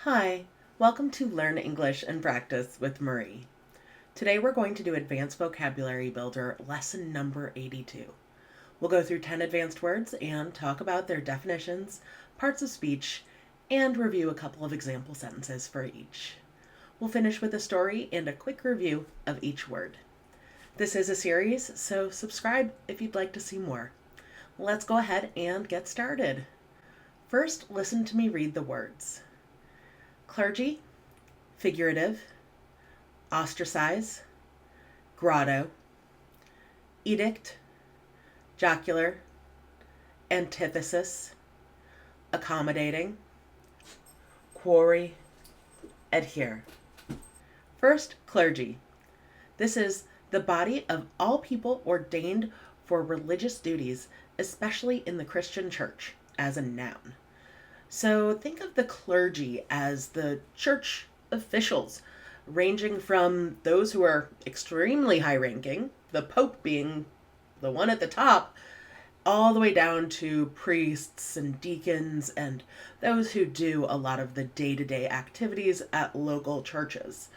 Hi, welcome to Learn English and Practice with Marie. Today we're going to do Advanced Vocabulary Builder lesson number 82. We'll go through 10 advanced words and talk about their definitions, parts of speech, and review a couple of example sentences for each. We'll finish with a story and a quick review of each word. This is a series, so subscribe if you'd like to see more. Let's go ahead and get started. First, listen to me read the words. Clergy, figurative, ostracize, grotto, edict, jocular, antithesis, accommodating, quarry, adhere. First, clergy. This is the body of all people ordained for religious duties, especially in the Christian church, as a noun. So think of the clergy as the church officials, ranging from those who are extremely high ranking, the Pope being the one at the top, all the way down to priests and deacons and those who do a lot of the day-to-day activities at local churches.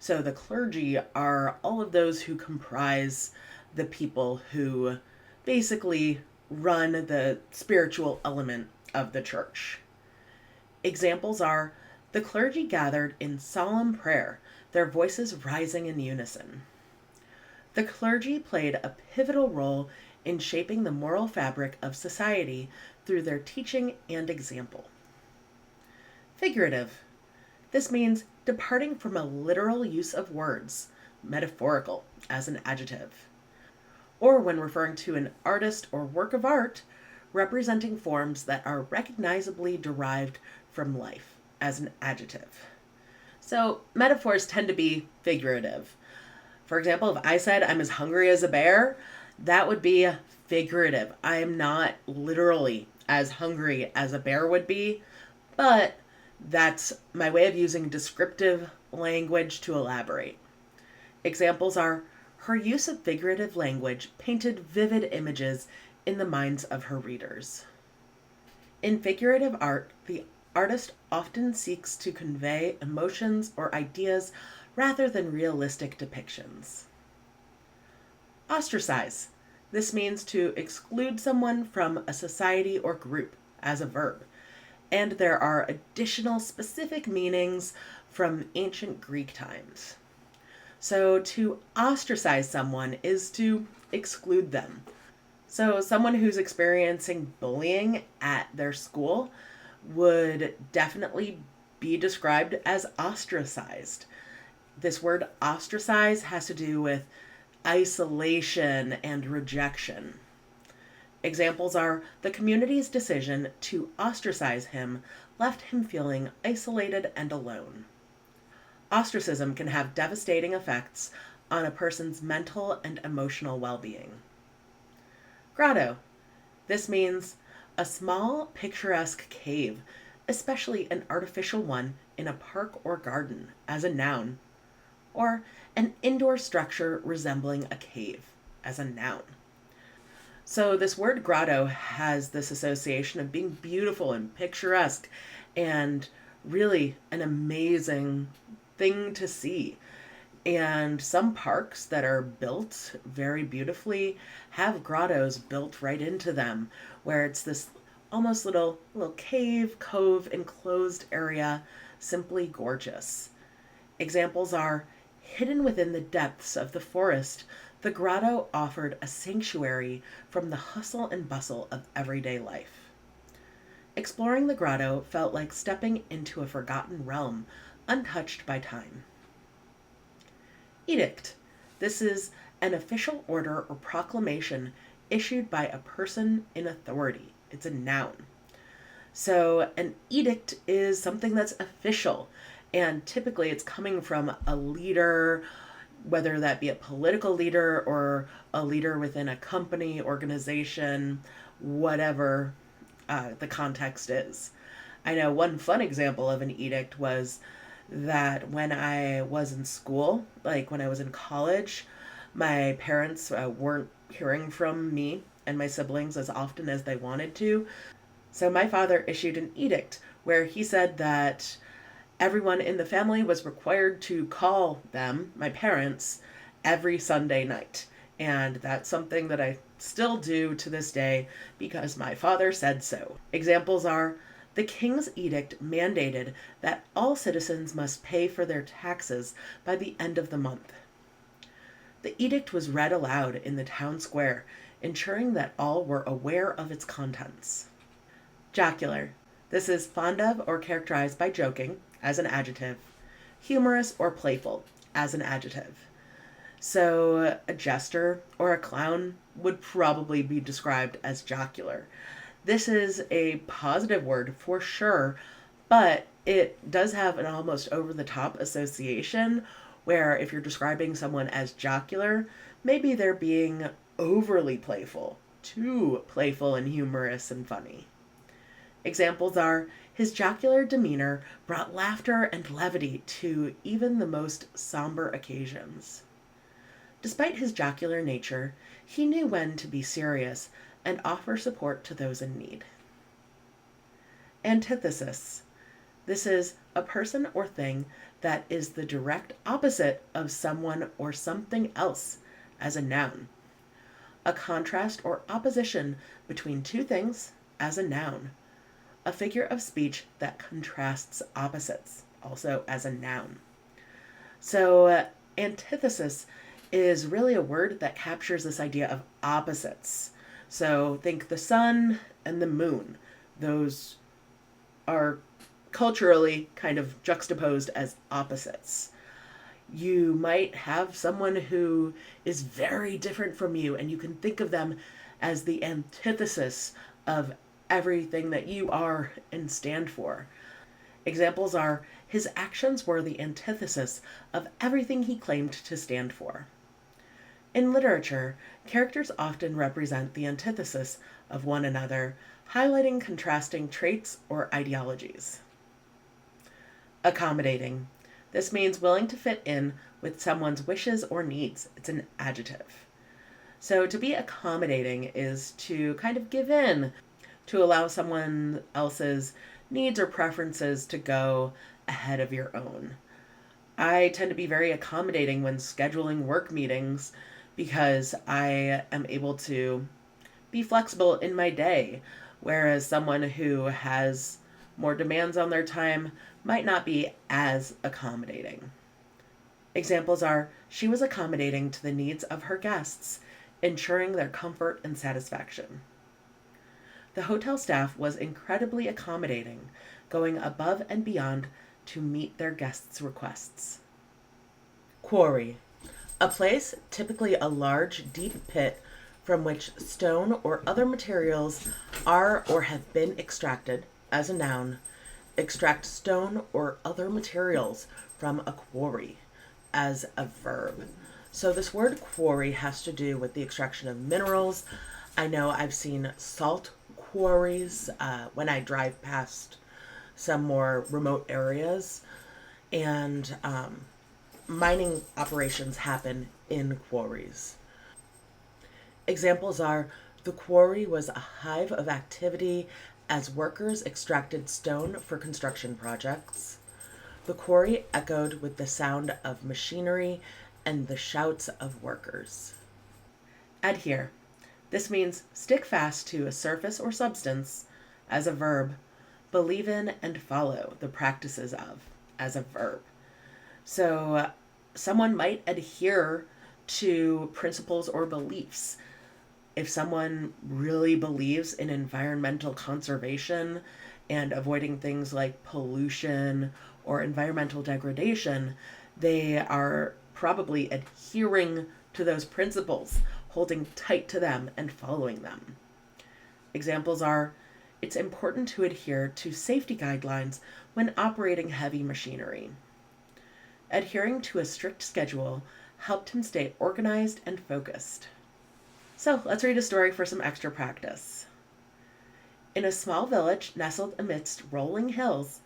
So the clergy are all of those who comprise the people who basically run the spiritual element of the church. Examples are the clergy gathered in solemn prayer, their voices rising in unison. The clergy played a pivotal role in shaping the moral fabric of society through their teaching and example. Figurative. This means departing from a literal use of words, metaphorical as an adjective, or when referring to an artist or work of art, representing forms that are recognizably derived from life as an adjective. So metaphors tend to be figurative. For example, if I said I'm as hungry as a bear, that would be figurative. I am not literally as hungry as a bear would be, but that's my way of using descriptive language to elaborate. Examples are her use of figurative language painted vivid images in the minds of her readers. In figurative art, the artist often seeks to convey emotions or ideas rather than realistic depictions. Ostracize. This means to exclude someone from a society or group as a verb, and there are additional specific meanings from ancient Greek times. So to ostracize someone is to exclude them. So someone who's experiencing bullying at their school would definitely be described as ostracized. This word ostracize has to do with isolation and rejection. Examples are the community's decision to ostracize him left him feeling isolated and alone. Ostracism can have devastating effects on a person's mental and emotional well-being. Grotto. This means a small, picturesque cave, especially an artificial one in a park or garden, as a noun, or an indoor structure resembling a cave, as a noun. So this word grotto has this association of being beautiful and picturesque and really an amazing thing to see. And some parks that are built very beautifully have grottos built right into them, where it's this almost little cave, cove, enclosed area, simply gorgeous. Examples are hidden within the depths of the forest, the grotto offered a sanctuary from the hustle and bustle of everyday life. Exploring the grotto felt like stepping into a forgotten realm, untouched by time. Edict. This is an official order or proclamation issued by a person in authority. It's a noun. So an edict is something that's official, and typically it's coming from a leader, whether that be a political leader or a leader within a company, organization, whatever the context is. I know one fun example of an edict was that when I was in school, like when I was in college, my parents weren't hearing from me and my siblings as often as they wanted to. So my father issued an edict where he said that Everyone in the family was required to call them, my parents, every Sunday night. And that's something that I still do to this day because my father said so. Examples are the king's edict mandated that all citizens must pay for their taxes by the end of the month. The edict was read aloud in the town square, ensuring that all were aware of its contents. Jocular. This is fond of or characterized by joking, as an adjective. Humorous or playful, as an adjective. So a jester or a clown would probably be described as jocular. This is a positive word for sure, but it does have an almost over the top association where if you're describing someone as jocular, maybe they're being overly playful, too playful and humorous and funny. Examples are his jocular demeanor brought laughter and levity to even the most somber occasions. Despite his jocular nature, he knew when to be serious and offer support to those in need. Antithesis. This is a person or thing that is the direct opposite of someone or something else, as a noun. A contrast or opposition between two things, as a noun. A figure of speech that contrasts opposites, also as a noun. So, antithesis is really a word that captures this idea of opposites. So, think the sun and the moon. Those are culturally kind of juxtaposed as opposites. You might have someone who is very different from you, and you can think of them as the antithesis of everything that you are and stand for. Examples are his actions were the antithesis of everything he claimed to stand for. In literature, characters often represent the antithesis of one another, highlighting contrasting traits or ideologies. Accommodating. This means willing to fit in with someone's wishes or needs. It's an adjective. So to be accommodating is to kind of give in, to allow someone else's needs or preferences to go ahead of your own. I tend to be very accommodating when scheduling work meetings because I am able to be flexible in my day, whereas someone who has more demands on their time might not be as accommodating. Examples are she was accommodating to the needs of her guests, ensuring their comfort and satisfaction. The hotel staff was incredibly accommodating, going above and beyond to meet their guests' requests. Quarry. A place, typically a large, deep pit from which stone or other materials are or have been extracted, as a noun. Extract stone or other materials from a quarry, as a verb. So this word quarry has to do with the extraction of minerals. I know I've seen salt quarries when I drive past some more remote areas, and mining operations happen in quarries. Examples are the quarry was a hive of activity as workers extracted stone for construction projects. The quarry echoed with the sound of machinery and the shouts of workers. Adhere. This means stick fast to a surface or substance, as a verb. Believe in and follow the practices of, as a verb. So someone might adhere to principles or beliefs. If someone really believes in environmental conservation and avoiding things like pollution or environmental degradation, they are probably adhering to those principles, holding tight to them and following them. Examples are, it's important to adhere to safety guidelines when operating heavy machinery. Adhering to a strict schedule helped him stay organized and focused. So let's read a story for some extra practice. In a small village nestled amidst rolling hills,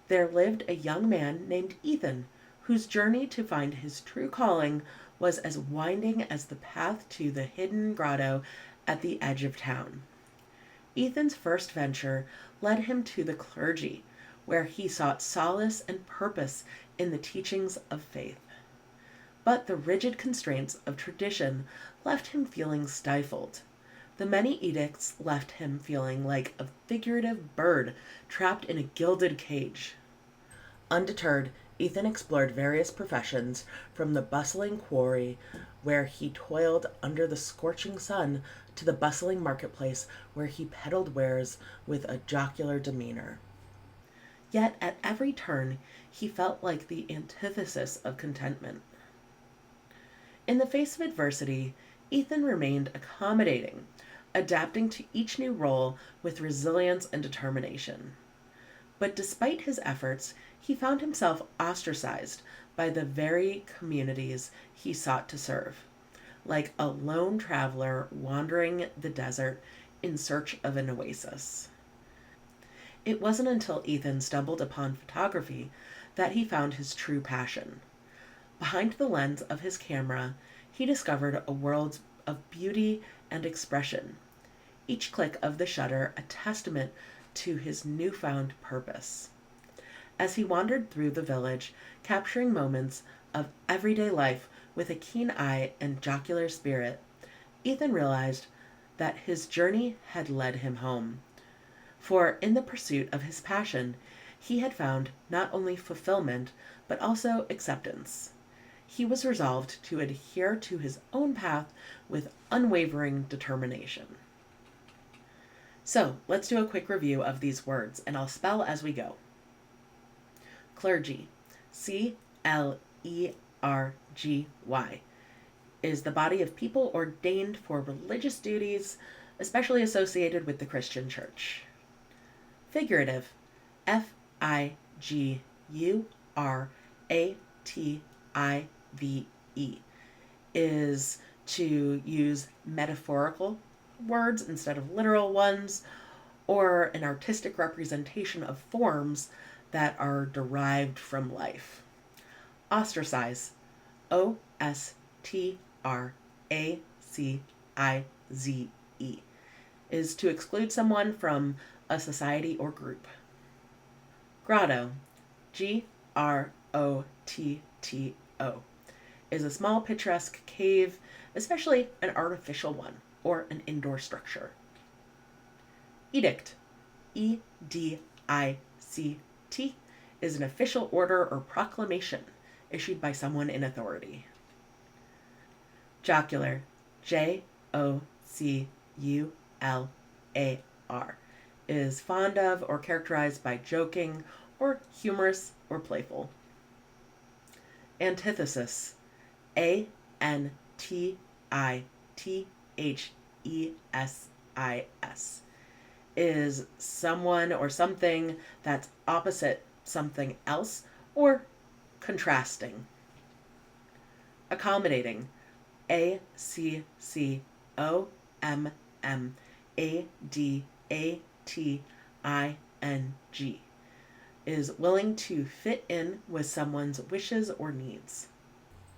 there lived a young man named Ethan, whose journey to find his true calling was as winding as the path to the hidden grotto at the edge of town. Ethan's first venture led him to the clergy, where he sought solace and purpose in the teachings of faith. But the rigid constraints of tradition left him feeling stifled. The many edicts left him feeling like a figurative bird trapped in a gilded cage. Undeterred, Ethan explored various professions, from the bustling quarry, where he toiled under the scorching sun, to the bustling marketplace, where he peddled wares with a jocular demeanor. Yet at every turn, he felt like the antithesis of contentment. In the face of adversity, Ethan remained accommodating, adapting to each new role with resilience and determination. But despite his efforts, he found himself ostracized by the very communities he sought to serve, like a lone traveler wandering the desert in search of an oasis. It wasn't until Ethan stumbled upon photography that he found his true passion. Behind the lens of his camera, he discovered a world of beauty and expression, each click of the shutter a testament to his newfound purpose. As he wandered through the village, capturing moments of everyday life with a keen eye and jocular spirit, Ethan realized that his journey had led him home. For in the pursuit of his passion, he had found not only fulfillment, but also acceptance. He was resolved to adhere to his own path with unwavering determination. So, let's do a quick review of these words, and I'll spell as we go. Clergy, C-L-E-R-G-Y, is the body of people ordained for religious duties, especially associated with the Christian Church. Figurative, F-I-G-U-R-A-T-I-V-E, is to use metaphorical words instead of literal ones, or an artistic representation of forms that are derived from life. Ostracize, O-S-T-R-A-C-I-Z-E, is to exclude someone from a society or group. Grotto, G-R-O-T-T-O, is a small picturesque cave, especially an artificial one or an indoor structure. Edict, E-D-I-C-T, is an official order or proclamation issued by someone in authority. Jocular, J-O-C-U-L-A-R, is fond of or characterized by joking or humorous or playful. Antithesis, A-N-T-I-T-H-E-S-I-S, is someone or something that's opposite something else or contrasting. Accommodating, A-C-C-O-M-M-A-D-A-T-I-N-G, is willing to fit in with someone's wishes or needs.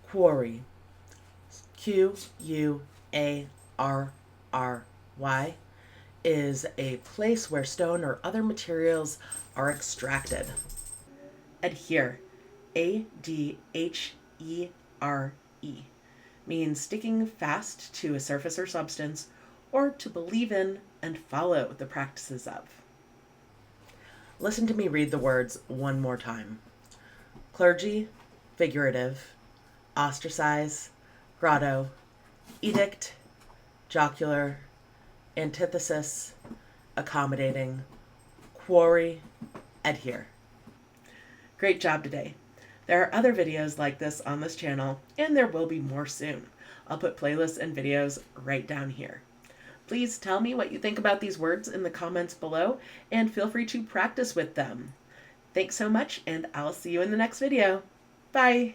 Quarry, Q-U-A-R-R-Y, is a place where stone or other materials are extracted. Adhere, A-D-H-E-R-E, means sticking fast to a surface or substance, or to believe in and follow the practices of. Listen to me read the words one more time. Clergy, figurative, ostracize, grotto, edict, jocular, antithesis, accommodating, quarry, adhere. Great job today. There are other videos like this on this channel, and there will be more soon. I'll put playlists and videos right down here. Please tell me what you think about these words in the comments below, and feel free to practice with them. Thanks so much, and I'll see you in the next video. Bye!